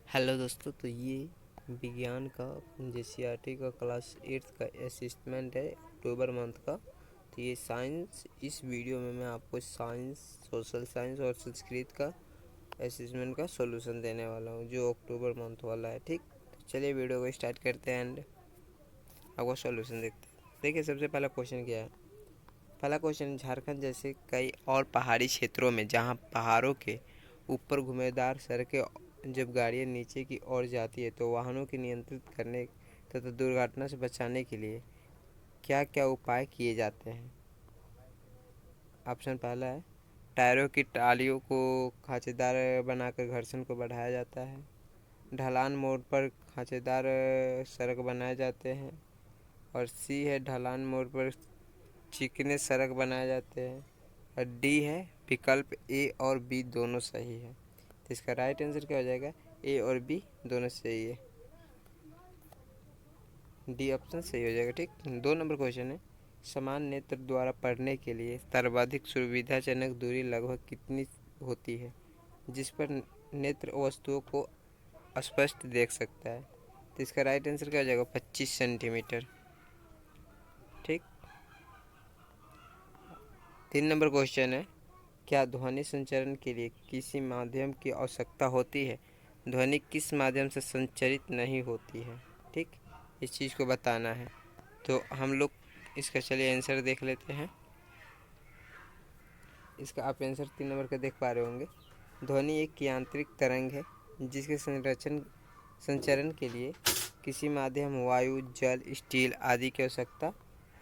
Hello दोस्तों, तो ये विज्ञान का जेसीईआरटी का क्लास 8 का असेसमेंट है अक्टूबर मंथ का। तो ये साइंस, इस वीडियो में मैं आपको साइंस, सोशल साइंस और संस्कृत का असेसमेंट का सॉल्यूशन देने वाला हूँ जो अक्टूबर मंथ वाला है। ठीक, तो चलिए वीडियो को स्टार्ट करते हैं एंड आपको सॉल्यूशन देखते हैं। देखिए, सबसे पहला क्वेश्चन क्या है। पहला क्वेश्चन, झारखंड जैसे कई और पहाड़ी क्षेत्रों में जहाँ पहाड़ों के ऊपर घुमावदार सड़कें, जब गाड़ियाँ नीचे की ओर जाती है तो वाहनों की नियंत्रित करने तथा दुर्घटना से बचाने के लिए क्या क्या उपाय किए जाते हैं। ऑप्शन पहला है, टायरों की टालियों को खांचेदार बनाकर घर्षण को बढ़ाया जाता है। ढलान मोड़ पर खांचेदार सड़क बनाए जाते हैं। और सी है, ढलान मोड़ पर चिकने सड़क बनाए जाते हैं। और डी है, विकल्प ए और बी दोनों सही है। तो इसका राइट आंसर क्या हो जाएगा, ए और बी दोनों सही है, डी ऑप्शन सही हो जाएगा। ठीक, 2 नंबर क्वेश्चन है, समान नेत्र द्वारा पढ़ने के लिए सर्वाधिक सुविधाजनक दूरी लगभग कितनी होती है जिस पर नेत्र वस्तुओं को स्पष्ट देख सकता है। तो इसका राइट आंसर क्या हो जाएगा, 25 सेंटीमीटर। ठीक, 3 नंबर क्वेश्चन है, क्या ध्वनि संचरण के लिए किसी माध्यम की आवश्यकता होती है। ध्वनि किस माध्यम से संचरित नहीं होती है। ठीक, इस चीज़ को बताना है। तो हम लोग इसका चलिए आंसर देख लेते हैं। इसका आप आंसर 3 नंबर का देख पा रहे होंगे। ध्वनि एक यांत्रिक तरंग है जिसके संचरण के लिए किसी माध्यम, वायु, जल, स्टील आदि की आवश्यकता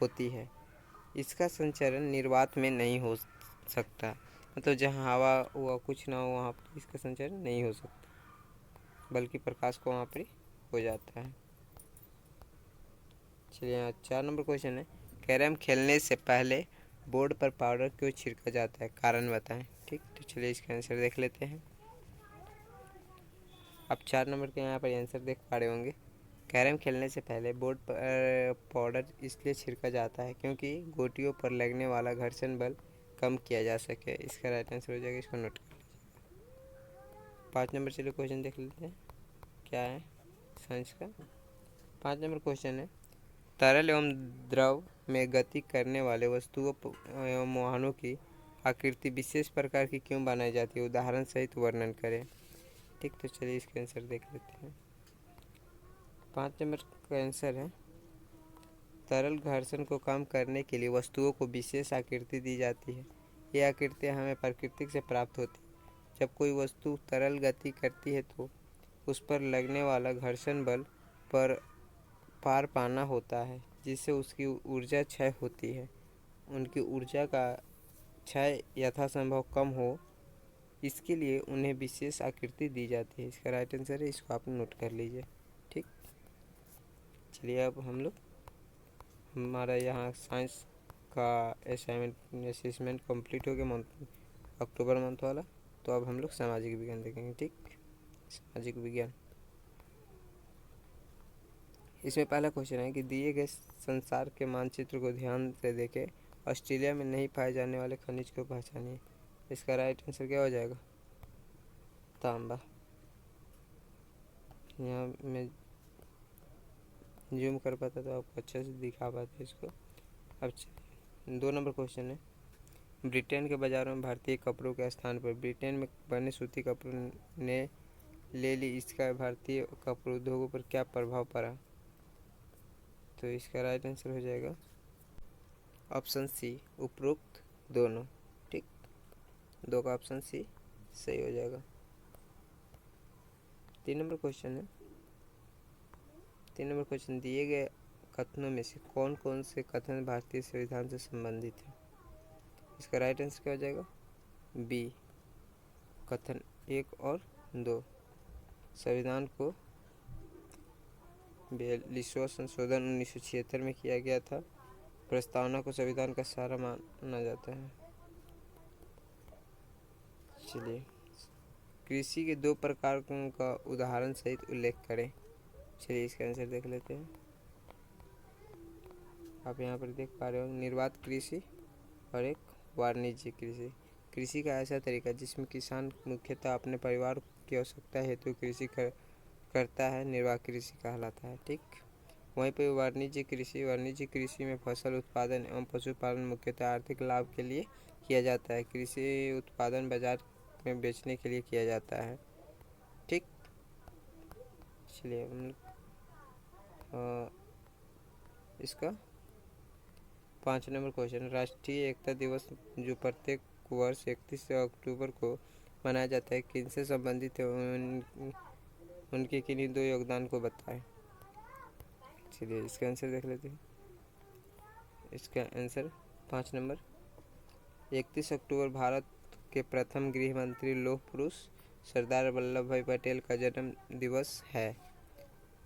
होती है। इसका संचरण निर्वात में नहीं हो सकता, मतलब जहाँ हवा हुआ कुछ ना हो वहाँ पर इसका संचरण नहीं हो सकता, बल्कि प्रकाश को वहाँ पर हो जाता है। चलिए, यहाँ 4 नंबर क्वेश्चन है, कैरम खेलने से पहले बोर्ड पर पाउडर क्यों छिड़का जाता है, कारण बताएं। ठीक, तो चलिए इसका आंसर देख लेते हैं। आप 4 नंबर के यहाँ पर आंसर देख पा रहे होंगे। कैरम खेलने से पहले बोर्ड पर पाउडर इसलिए छिड़का जाता है क्योंकि गोटियों पर लगने वाला घर्षण बल कम किया जा सके। इसका राइट आंसर हो जाएगा, इसको नोट कर लीजिए। 5 नंबर चलिए क्वेश्चन देख लेते हैं क्या है साइंस का। 5 नंबर क्वेश्चन है, तरल एवं द्रव में गति करने वाले वस्तुओं एवं वाहनों की आकृति विशेष प्रकार की क्यों बनाई जाती है, उदाहरण सहित वर्णन करें। ठीक, तो चलिए इसका आंसर देख लेते हैं। 5 नंबर का आंसर है, तरल घर्षण को कम करने के लिए वस्तुओं को विशेष आकृति दी जाती है। ये आकृतियाँ हमें प्रकृति से प्राप्त होती है। जब कोई वस्तु तरल गति करती है तो उस पर लगने वाला घर्षण बल पर पार पाना होता है, जिससे उसकी ऊर्जा क्षय होती है। उनकी ऊर्जा का क्षय यथासंभव कम हो, इसके लिए उन्हें विशेष आकृति दी जाती है। इसका राइट आंसर है, इसको आप नोट कर लीजिए। ठीक, चलिए अब हम लोग, हमारा यहाँ साइंस का असेसमेंट कंप्लीट हो गया अक्टूबर मंथ वाला। तो अब हम लोग सामाजिक विज्ञान देखेंगे। ठीक, सामाजिक विज्ञान, इसमें पहला क्वेश्चन है कि दिए गए संसार के मानचित्र को ध्यान से देखें, ऑस्ट्रेलिया में नहीं पाए जाने वाले खनिज को पहचानिए। इसका राइट आंसर क्या हो जाएगा, तांबा। यहाँ मैं जूम कर पाता तो आपको अच्छे से दिखा पाते इसको। अब 2 नंबर क्वेश्चन है, ब्रिटेन के बाज़ारों में भारतीय कपड़ों के स्थान पर ब्रिटेन में बने सूती कपड़ों ने ले ली, इसका भारतीय कपड़े उद्योगों पर क्या प्रभाव पड़ा। तो इसका राइट आंसर हो जाएगा ऑप्शन सी, उपरोक्त दोनों। ठीक, 2 का ऑप्शन सी सही हो जाएगा। 3 नंबर क्वेश्चन है, 3 नंबर क्वेश्चन, दिए गए कथनों में से कौन कौन से कथन भारतीय संविधान से संबंधित है। इसका राइट आंसर क्या हो जाएगा, बी, कथन 1 और 2। संविधान को 42वां संशोधन 1976 में किया गया था। प्रस्तावना को संविधान का सहारा माना जाता है। चलिए, कृषि के 2 प्रकारों का उदाहरण सहित उल्लेख करें। चलिए इसका आंसर देख लेते हैं। आप यहाँ पर देख पा रहे हो, निर्वात कृषि और एक वाणिज्यिक कृषि। कृषि का ऐसा तरीका जिसमें किसान मुख्यतः अपने परिवार की आवश्यकता हेतु कृषि करता है निर्वाह कृषि कहलाता है। ठीक, वहीं पर वाणिज्य कृषि में फसल उत्पादन एवं पशुपालन मुख्यतः आर्थिक लाभ के लिए किया जाता है। कृषि उत्पादन बाजार में बेचने के लिए किया जाता है। ठीक, चलिए हम इसका 5 नंबर क्वेश्चन, राष्ट्रीय एकता दिवस जो प्रत्येक वर्ष 31 अक्टूबर को मनाया जाता है किनसे संबंधित है, उनके किन्हीं 2 योगदान को बताएं। चलिए इसका आंसर देख लेते हैं। इसका आंसर 5 नंबर 31 अक्टूबर भारत के प्रथम गृह मंत्री लौह पुरुष सरदार वल्लभ भाई पटेल का जन्म दिवस है।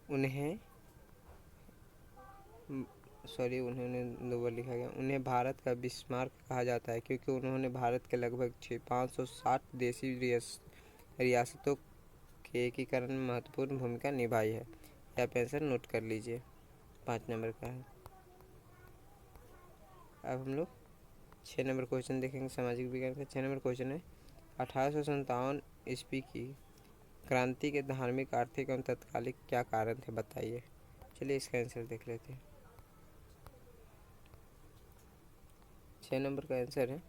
उन्हें लिखा गया, उन्हें भारत का बिस्मार्क कहा जाता है क्योंकि उन्होंने भारत के लगभग 560 देशी रियासतों के एकीकरण में महत्वपूर्ण भूमिका निभाई है। आप आंसर नोट कर लीजिए, 5 नंबर का है। अब हम लोग 6 नंबर क्वेश्चन देखेंगे सामाजिक विज्ञान का। 6 नंबर क्वेश्चन है, 1857 ईस्वी की क्रांति के धार्मिक, आर्थिक एवं तत्कालिक क्या कारण थे, बताइए। चलिए इसका आंसर देख लेते हैं। 6 नंबर का आंसर है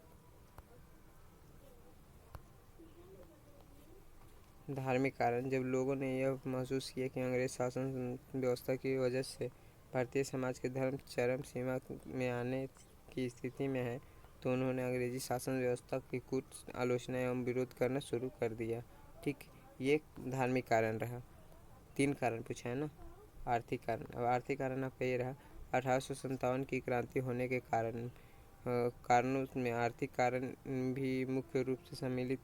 धार्मिक कारण। जब लोगों ने यह महसूस किया कि अंग्रेज शासन व्यवस्था की वजह से भारतीय समाज के धर्म चरम सीमा में आने की स्थिति में है, तो उन्होंने अंग्रेजी शासन व्यवस्था की कुछ आलोचना एवं विरोध करना शुरू कर दिया। ठीक, ये धार्मिक कारण रहा। 3 कारण पूछा है ना। आर्थिक कारण, अब आर्थिक कारण आपका ये रहा 1857 की क्रांति होने के कारणों में आर्थिक कारण भी मुख्य रूप से सम्मिलित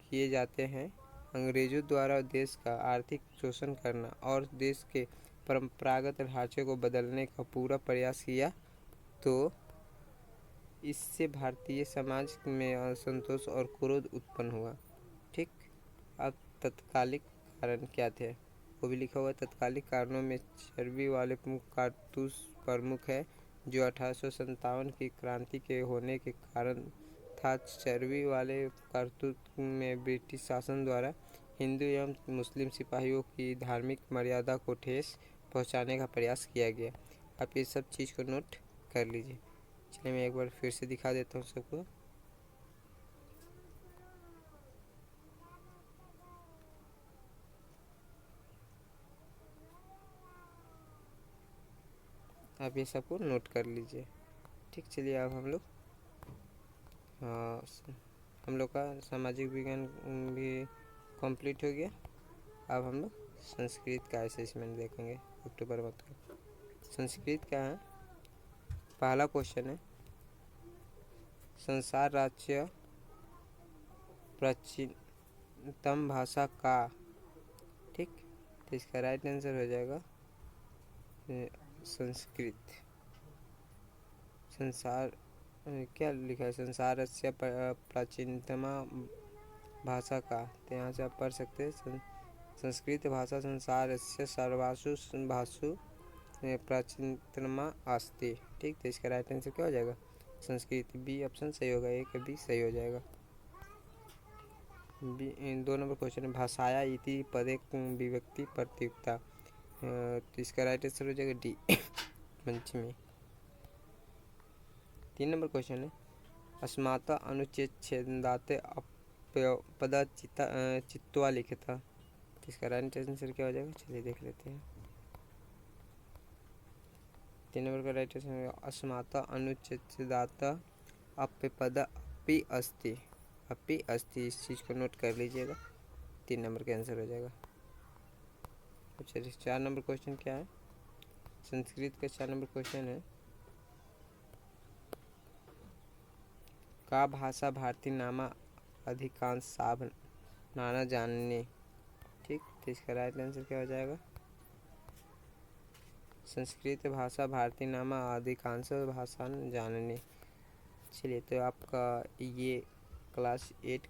किए जाते हैं। अंग्रेजों द्वारा देश का आर्थिक शोषण करना और देश के परंपरागत ढांचे को बदलने का पूरा प्रयास किया, तो इससे भारतीय समाज में असंतोष और क्रोध उत्पन्न हुआ। ठीक, अब तत्कालिक कारण क्या थे, वो भी लिखा हुआ है। तत्कालिक कारणों में चर्बी वाले कारतूस प्रमुख है, जो 1857 की क्रांति के होने के कारण था। चर्बी वाले कारतूस में ब्रिटिश शासन द्वारा हिंदू एवं मुस्लिम सिपाहियों की धार्मिक मर्यादा को ठेस पहुंचाने का प्रयास किया गया। आप ये सब चीज़ को नोट कर लीजिए। चलिए मैं एक बार फिर से दिखा देता हूँ सबको। आप ये सबको नोट कर लीजिए। ठीक, चलिए अब हम लोग का सामाजिक विज्ञान भी कंप्लीट हो गया। अब हम लोग संस्कृत का असेसमेंट देखेंगे अक्टूबर मंथ का। संस्कृत का है, पहला क्वेश्चन है, संसार राज्य प्राचीनतम भाषा का। ठीक, तो इसका राइट आंसर हो जाएगा संस्कृत। संसार क्या लिखा है, संसार से प्राचीनतम भाषा का, तो यहाँ से आप पढ़ सकते हैं संस्कृत भाषा संसार से सर्वासु भाषु प्राचीनतम अस्ति। ठीक, तो इसका राइट आंसर क्या हो जाएगा, संस्कृत। बी ऑप्शन सही होगा, ए का बी सही हो जाएगा। बी 2 नंबर क्वेश्चन है, भाषाया इति पदे विभक्ति प्रत्युक्ता, तो इसका राइट आंसर हो जाएगा डी पंचमी। 3 नंबर क्वेश्चन है, अस्मात् अनुच्छेदात् पद चित्वा लिखिता, तो इसका राइट आंसर क्या हो जाएगा, चलिए देख लेते हैं। 3 नंबर का राइट आंसर है अस्मात् अनुच्छेदात् अपपद अपि अस्ति। अपि अस्ति, इस चीज़ को नोट कर लीजिएगा, 3 नंबर का आंसर हो जाएगा। चलिए 4 नंबर क्वेश्चन क्या है, संस्कृत का 4 नंबर क्वेश्चन है, का भाषा भारती नामा अधिकांश साभ नाना जानने। ठीक, तो इसका राइट आंसर क्या हो जाएगा, संस्कृत भाषा भारती नामा अधिकांश भाषा जानने। चलिए, तो आपका ये क्लास 8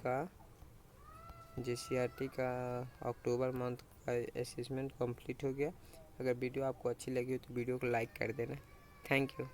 का JCRT का अक्टूबर मंथ का असेसमेंट कंप्लीट हो गया। अगर वीडियो आपको अच्छी लगी हो तो वीडियो को लाइक कर देना। Thank you.